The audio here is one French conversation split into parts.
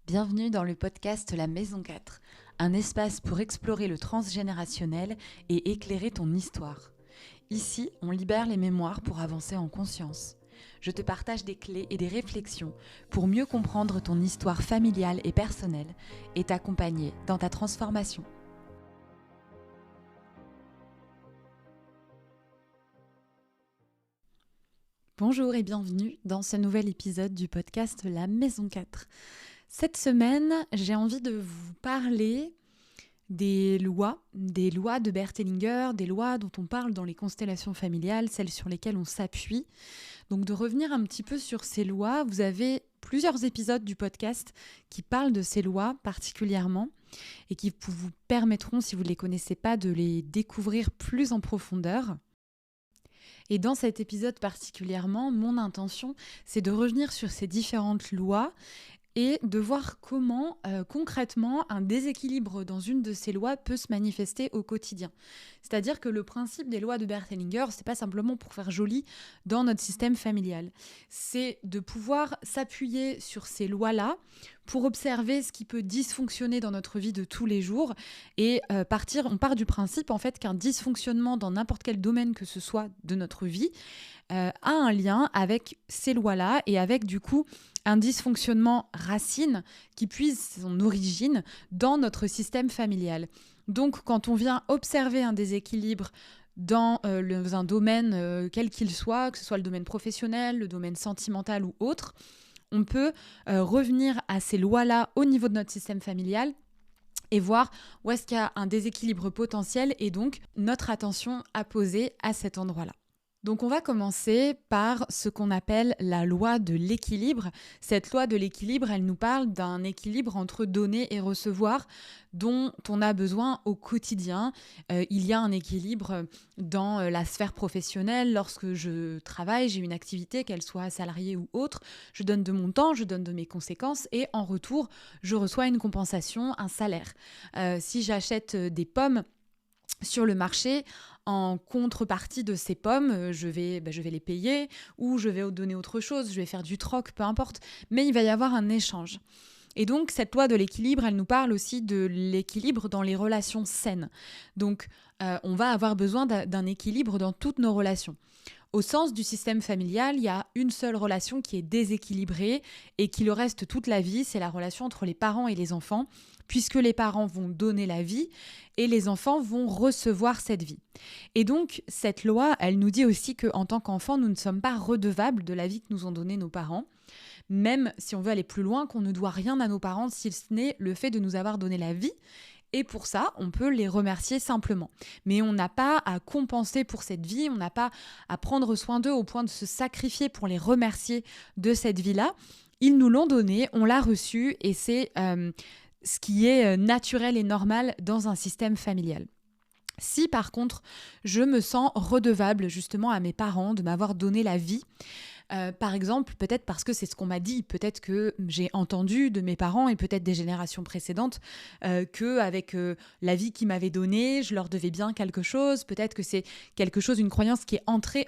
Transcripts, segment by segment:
Bienvenue dans le podcast La Maison 4, un espace pour explorer le transgénérationnel et éclairer ton histoire. Ici, on libère les mémoires pour avancer en conscience. Je te partage des clés et des réflexions pour mieux comprendre ton histoire familiale et personnelle et t'accompagner dans ta transformation. Bonjour et bienvenue dans ce nouvel épisode du podcast La Maison 4. Cette semaine, j'ai envie de vous parler des lois de Bert Hellinger, des lois dont on parle dans les constellations familiales, celles sur lesquelles on s'appuie. Donc de revenir un petit peu sur ces lois, vous avez plusieurs épisodes du podcast qui parlent de ces lois particulièrement et qui vous permettront, si vous ne les connaissez pas, de les découvrir plus en profondeur. Et dans cet épisode particulièrement, mon intention, c'est de revenir sur ces différentes lois et de voir comment concrètement un déséquilibre dans une de ces lois peut se manifester au quotidien. C'est-à-dire que le principe des lois de Bert Hellinger, c'est pas simplement pour faire joli dans notre système familial. C'est de pouvoir s'appuyer sur ces lois-là pour observer ce qui peut dysfonctionner dans notre vie de tous les jours et on part du principe en fait qu'un dysfonctionnement dans n'importe quel domaine que ce soit de notre vie a un lien avec ces lois-là et avec du coup un dysfonctionnement racine qui puise son origine dans notre système familial. Donc quand on vient observer un déséquilibre dans un domaine quel qu'il soit, que ce soit le domaine professionnel, le domaine sentimental ou autre, on peut revenir à ces lois-là au niveau de notre système familial et voir où est-ce qu'il y a un déséquilibre potentiel et donc notre attention à poser à cet endroit-là. Donc on va commencer par ce qu'on appelle la loi de l'équilibre. Cette loi de l'équilibre, elle nous parle d'un équilibre entre donner et recevoir dont on a besoin au quotidien. Il y a un équilibre dans la sphère professionnelle. Lorsque je travaille, j'ai une activité, qu'elle soit salariée ou autre, je donne de mon temps, je donne de mes conséquences et en retour, je reçois une compensation, un salaire. Si j'achète des pommes sur le marché, en contrepartie de ces pommes, je vais les payer ou je vais donner autre chose, je vais faire du troc, peu importe, mais il va y avoir un échange. Et donc, cette loi de l'équilibre, elle nous parle aussi de l'équilibre dans les relations saines. Donc, on va avoir besoin d'un équilibre dans toutes nos relations. Au sens du système familial, il y a une seule relation qui est déséquilibrée et qui le reste toute la vie, c'est la relation entre les parents et les enfants, puisque les parents vont donner la vie et les enfants vont recevoir cette vie. Et donc, cette loi, elle nous dit aussi qu'en tant qu'enfants, nous ne sommes pas redevables de la vie que nous ont donnée nos parents, même si on veut aller plus loin, qu'on ne doit rien à nos parents si ce n'est le fait de nous avoir donné la vie. Et pour ça, on peut les remercier simplement. Mais on n'a pas à compenser pour cette vie, on n'a pas à prendre soin d'eux au point de se sacrifier pour les remercier de cette vie-là. Ils nous l'ont donnée, on l'a reçue et c'est ce qui est naturel et normal dans un système familial. Si par contre, je me sens redevable justement à mes parents de m'avoir donné la vie, par exemple, peut-être parce que c'est ce qu'on m'a dit, peut-être que j'ai entendu de mes parents et peut-être des générations précédentes qu'avec la vie qu'ils m'avaient donnée, je leur devais bien quelque chose, peut-être que c'est quelque chose, une croyance qui est ancrée,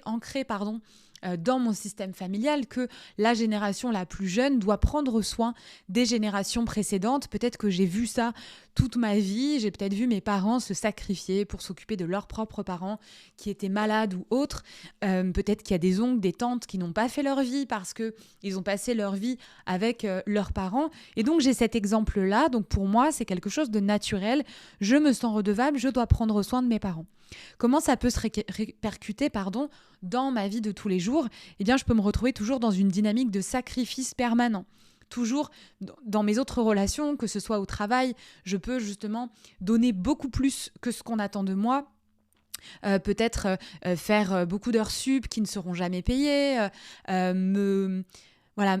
dans mon système familial, que la génération la plus jeune doit prendre soin des générations précédentes. Peut-être que j'ai vu ça toute ma vie, j'ai peut-être vu mes parents se sacrifier pour s'occuper de leurs propres parents qui étaient malades ou autres. Peut-être qu'il y a des oncles, des tantes qui n'ont pas fait leur vie parce qu'ils ont passé leur vie avec leurs parents. Et donc j'ai cet exemple-là, donc pour moi c'est quelque chose de naturel. Je me sens redevable, je dois prendre soin de mes parents. Comment ça peut se répercuter dans ma vie de tous les jours ? Eh bien, je peux me retrouver toujours dans une dynamique de sacrifice permanent. Toujours dans mes autres relations, que ce soit au travail, je peux justement donner beaucoup plus que ce qu'on attend de moi. Peut-être faire beaucoup d'heures sup qui ne seront jamais payées,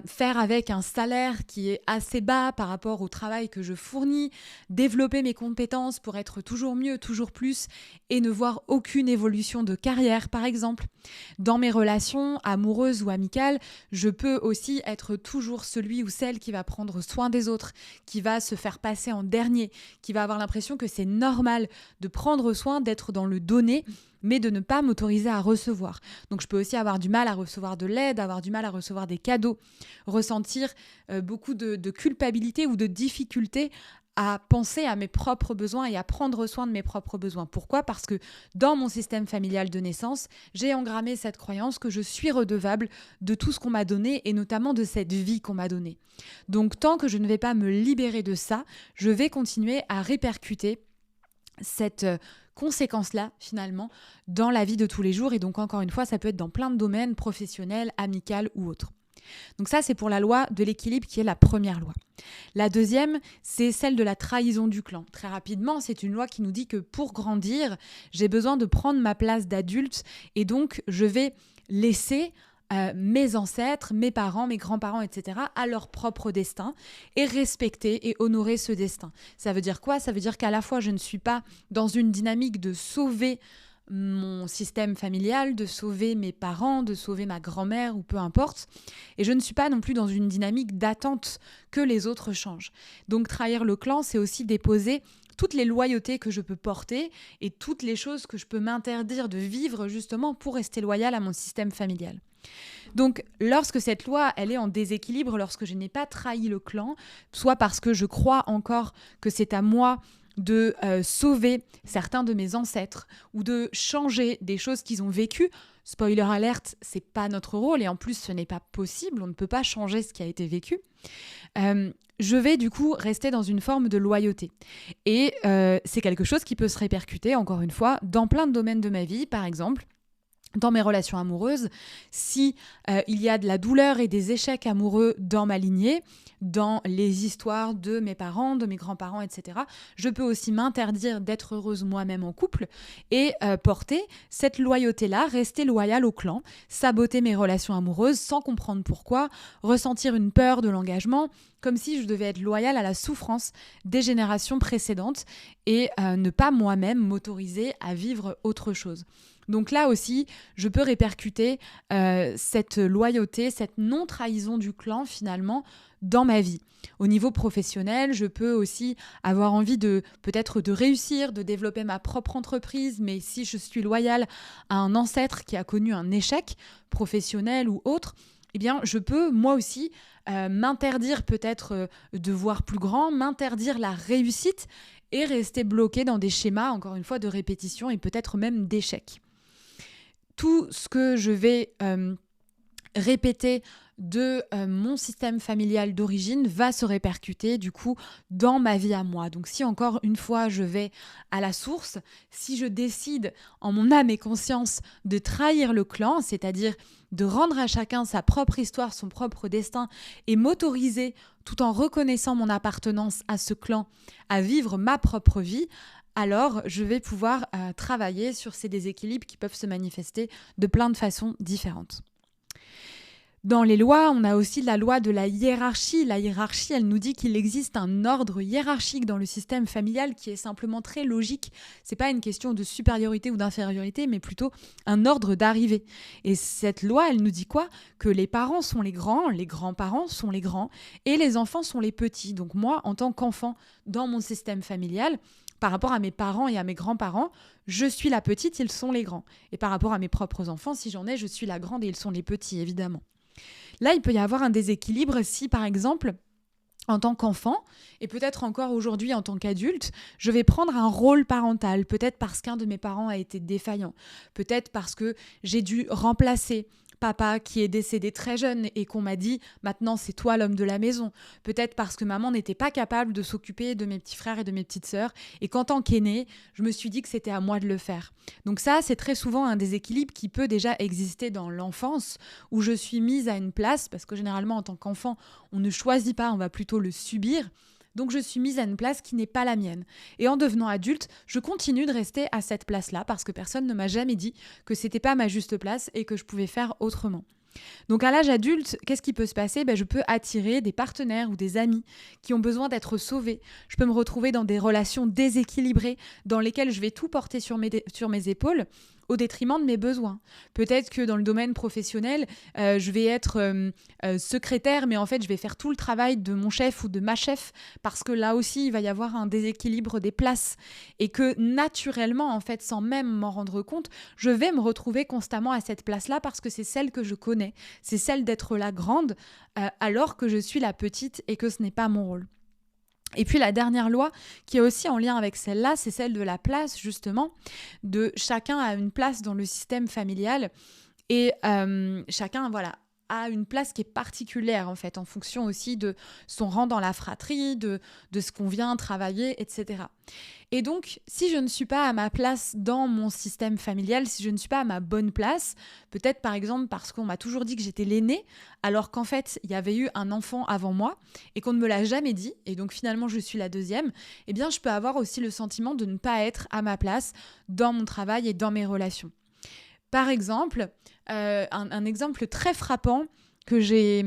faire avec un salaire qui est assez bas par rapport au travail que je fournis, développer mes compétences pour être toujours mieux, toujours plus et ne voir aucune évolution de carrière, par exemple. Dans mes relations amoureuses ou amicales, je peux aussi être toujours celui ou celle qui va prendre soin des autres, qui va se faire passer en dernier, qui va avoir l'impression que c'est normal de prendre soin, d'être dans le donner mais de ne pas m'autoriser à recevoir. Donc je peux aussi avoir du mal à recevoir de l'aide, avoir du mal à recevoir des cadeaux, ressentir beaucoup de culpabilité ou de difficulté à penser à mes propres besoins et à prendre soin de mes propres besoins. Pourquoi ? Parce que dans mon système familial de naissance, j'ai engrammé cette croyance que je suis redevable de tout ce qu'on m'a donné et notamment de cette vie qu'on m'a donnée. Donc tant que je ne vais pas me libérer de ça, je vais continuer à répercuter cette conséquence-là, finalement, dans la vie de tous les jours. Et donc, encore une fois, ça peut être dans plein de domaines, professionnels, amical ou autres. Donc ça, c'est pour la loi de l'équilibre qui est la première loi. La deuxième, c'est celle de la trahison du clan. Très rapidement, c'est une loi qui nous dit que pour grandir, j'ai besoin de prendre ma place d'adulte et donc je vais laisser mes ancêtres, mes parents, mes grands-parents, etc., à leur propre destin et respecter et honorer ce destin. Ça veut dire quoi ? Ça veut dire qu'à la fois, je ne suis pas dans une dynamique de sauver mon système familial, de sauver mes parents, de sauver ma grand-mère ou peu importe. Et je ne suis pas non plus dans une dynamique d'attente que les autres changent. Donc trahir le clan, c'est aussi déposer toutes les loyautés que je peux porter et toutes les choses que je peux m'interdire de vivre justement pour rester loyale à mon système familial. Donc, lorsque cette loi, elle est en déséquilibre, lorsque je n'ai pas trahi le clan, soit parce que je crois encore que c'est à moi de sauver certains de mes ancêtres ou de changer des choses qu'ils ont vécues. Spoiler alerte, c'est pas notre rôle et en plus ce n'est pas possible, on ne peut pas changer ce qui a été vécu. Je vais du coup rester dans une forme de loyauté. Et c'est quelque chose qui peut se répercuter, encore une fois, dans plein de domaines de ma vie, par exemple. Dans mes relations amoureuses, si il y a de la douleur et des échecs amoureux dans ma lignée, dans les histoires de mes parents, de mes grands-parents, etc., je peux aussi m'interdire d'être heureuse moi-même en couple et porter cette loyauté-là, rester loyale au clan, saboter mes relations amoureuses sans comprendre pourquoi, ressentir une peur de l'engagement, comme si je devais être loyale à la souffrance des générations précédentes et ne pas moi-même m'autoriser à vivre autre chose. Donc là aussi, je peux répercuter cette loyauté, cette non-trahison du clan finalement dans ma vie. Au niveau professionnel, je peux aussi avoir envie peut-être de réussir, de développer ma propre entreprise, mais si je suis loyale à un ancêtre qui a connu un échec professionnel ou autre, eh bien, je peux moi aussi m'interdire peut-être de voir plus grand, m'interdire la réussite et rester bloquée dans des schémas, encore une fois, de répétition et peut-être même d'échec. Tout ce que je vais répéter de mon système familial d'origine va se répercuter du coup dans ma vie à moi. Donc si encore une fois je vais à la source, si je décide en mon âme et conscience de trahir le clan, c'est-à-dire de rendre à chacun sa propre histoire, son propre destin et m'autoriser tout en reconnaissant mon appartenance à ce clan à vivre ma propre vie, alors je vais pouvoir travailler sur ces déséquilibres qui peuvent se manifester de plein de façons différentes. Dans les lois, on a aussi la loi de la hiérarchie. La hiérarchie, elle nous dit qu'il existe un ordre hiérarchique dans le système familial qui est simplement très logique. C'est pas une question de supériorité ou d'infériorité, mais plutôt un ordre d'arrivée. Et cette loi, elle nous dit quoi ? Que les parents sont les grands-parents sont les grands, et les enfants sont les petits. Donc moi, en tant qu'enfant, dans mon système familial, par rapport à mes parents et à mes grands-parents, je suis la petite, ils sont les grands. Et par rapport à mes propres enfants, si j'en ai, je suis la grande et ils sont les petits, évidemment. Là, il peut y avoir un déséquilibre si, par exemple, en tant qu'enfant, et peut-être encore aujourd'hui en tant qu'adulte, je vais prendre un rôle parental, peut-être parce qu'un de mes parents a été défaillant, peut-être parce que j'ai dû remplacer papa qui est décédé très jeune et qu'on m'a dit « maintenant c'est toi l'homme de la maison ». Peut-être parce que maman n'était pas capable de s'occuper de mes petits frères et de mes petites sœurs et qu'en tant qu'aînée, je me suis dit que c'était à moi de le faire. Donc ça, c'est très souvent un déséquilibre qui peut déjà exister dans l'enfance où je suis mise à une place parce que généralement en tant qu'enfant, on ne choisit pas, on va plutôt le subir. Donc je suis mise à une place qui n'est pas la mienne. Et en devenant adulte, je continue de rester à cette place-là parce que personne ne m'a jamais dit que c'était pas ma juste place et que je pouvais faire autrement. Donc à l'âge adulte, qu'est-ce qui peut se passer ? Je peux attirer des partenaires ou des amis qui ont besoin d'être sauvés. Je peux me retrouver dans des relations déséquilibrées dans lesquelles je vais tout porter sur mes épaules au détriment de mes besoins. Peut-être que dans le domaine professionnel, je vais être secrétaire, mais en fait, je vais faire tout le travail de mon chef ou de ma chef, parce que là aussi, il va y avoir un déséquilibre des places. Et que naturellement, en fait, sans même m'en rendre compte, je vais me retrouver constamment à cette place-là parce que c'est celle que je connais. C'est celle d'être la grande, alors que je suis la petite et que ce n'est pas mon rôle. Et puis la dernière loi qui est aussi en lien avec celle-là, c'est celle de la place, justement, de chacun a une place dans le système familial et chacun, voilà, a une place qui est particulière en fait, en fonction aussi de son rang dans la fratrie, de ce qu'on vient travailler, etc. Et donc, si je ne suis pas à ma place dans mon système familial, si je ne suis pas à ma bonne place, peut-être par exemple parce qu'on m'a toujours dit que j'étais l'aînée, alors qu'en fait, il y avait eu un enfant avant moi et qu'on ne me l'a jamais dit, et donc finalement je suis la deuxième, eh bien je peux avoir aussi le sentiment de ne pas être à ma place dans mon travail et dans mes relations. Par exemple, un exemple très frappant que j'ai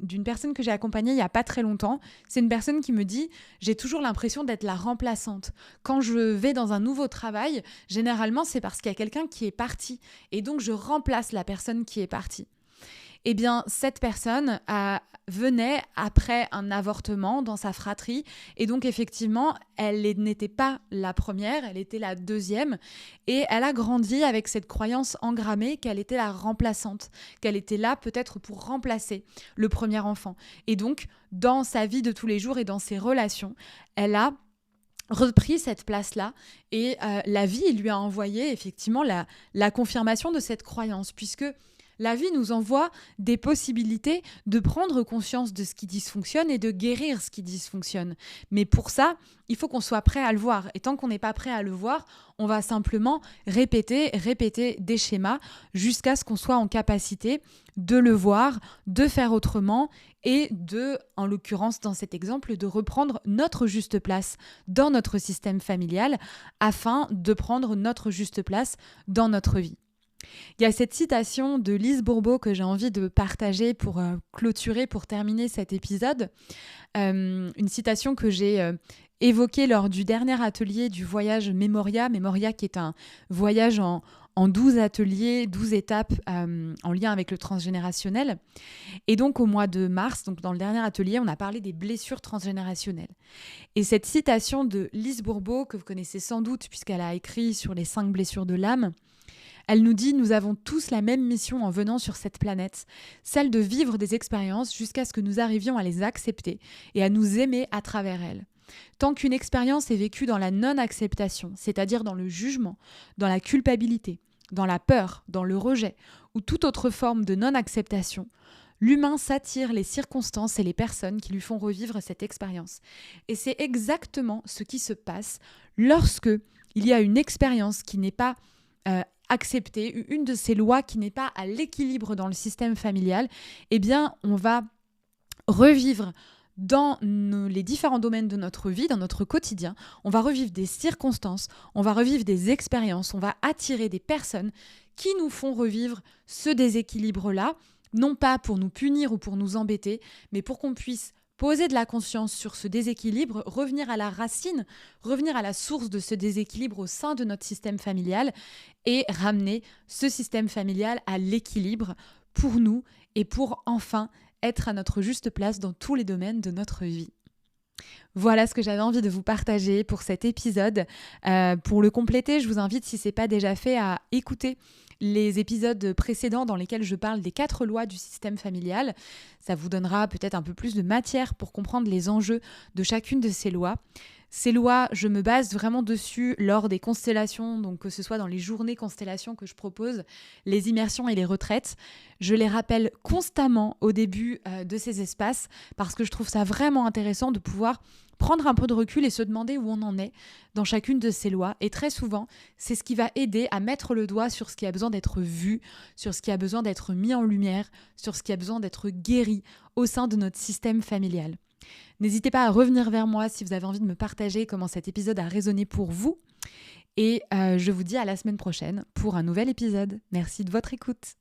d'une personne que j'ai accompagnée il n'y a pas très longtemps, c'est une personne qui me dit « j'ai toujours l'impression d'être la remplaçante. Quand je vais dans un nouveau travail, généralement c'est parce qu'il y a quelqu'un qui est parti et donc je remplace la personne qui est partie. » Eh bien, cette personne venait après un avortement dans sa fratrie et donc effectivement, elle n'était pas la première, elle était la deuxième et elle a grandi avec cette croyance engrammée qu'elle était la remplaçante, qu'elle était là peut-être pour remplacer le premier enfant. Et donc, dans sa vie de tous les jours et dans ses relations, elle a repris cette place-là et la vie lui a envoyé effectivement la confirmation de cette croyance, puisque la vie nous envoie des possibilités de prendre conscience de ce qui dysfonctionne et de guérir ce qui dysfonctionne. Mais pour ça, il faut qu'on soit prêt à le voir. Et tant qu'on n'est pas prêt à le voir, on va simplement répéter des schémas jusqu'à ce qu'on soit en capacité de le voir, de faire autrement et de, en l'occurrence dans cet exemple, de reprendre notre juste place dans notre système familial afin de prendre notre juste place dans notre vie. Il y a cette citation de Lise Bourbeau que j'ai envie de partager pour clôturer, pour terminer cet épisode. Une citation que j'ai évoquée lors du dernier atelier du voyage Memoria. Memoria qui est un voyage en 12 ateliers, 12 étapes en lien avec le transgénérationnel. Et donc au mois de mars, donc dans le dernier atelier, on a parlé des blessures transgénérationnelles. Et cette citation de Lise Bourbeau, que vous connaissez sans doute puisqu'elle a écrit sur les 5 blessures de l'âme, elle nous dit « Nous avons tous la même mission en venant sur cette planète, celle de vivre des expériences jusqu'à ce que nous arrivions à les accepter et à nous aimer à travers elles. Tant qu'une expérience est vécue dans la non-acceptation, c'est-à-dire dans le jugement, dans la culpabilité, dans la peur, dans le rejet ou toute autre forme de non-acceptation, l'humain s'attire les circonstances et les personnes qui lui font revivre cette expérience. Et c'est exactement ce qui se passe lorsque il y a une expérience qui n'est pas accepter une de ces lois qui n'est pas à l'équilibre dans le système familial, eh bien, on va revivre dans les différents domaines de notre vie, dans notre quotidien, on va revivre des circonstances, on va revivre des expériences, on va attirer des personnes qui nous font revivre ce déséquilibre-là, non pas pour nous punir ou pour nous embêter, mais pour qu'on puisse poser de la conscience sur ce déséquilibre, revenir à la racine, revenir à la source de ce déséquilibre au sein de notre système familial et ramener ce système familial à l'équilibre pour nous et pour enfin être à notre juste place dans tous les domaines de notre vie. Voilà ce que j'avais envie de vous partager pour cet épisode. Pour le compléter, je vous invite, si ce n'est pas déjà fait, à écouter les épisodes précédents dans lesquels je parle des 4 lois du système familial. Ça vous donnera peut-être un peu plus de matière pour comprendre les enjeux de chacune de ces lois. Ces lois, je me base vraiment dessus lors des constellations, donc que ce soit dans les journées constellations que je propose, les immersions et les retraites. Je les rappelle constamment au début de ces espaces parce que je trouve ça vraiment intéressant de pouvoir prendre un peu de recul et se demander où on en est dans chacune de ces lois. Et très souvent, c'est ce qui va aider à mettre le doigt sur ce qui a besoin d'être vu, sur ce qui a besoin d'être mis en lumière, sur ce qui a besoin d'être guéri au sein de notre système familial. N'hésitez pas à revenir vers moi si vous avez envie de me partager comment cet épisode a résonné pour vous. Et je vous dis à la semaine prochaine pour un nouvel épisode. Merci de votre écoute.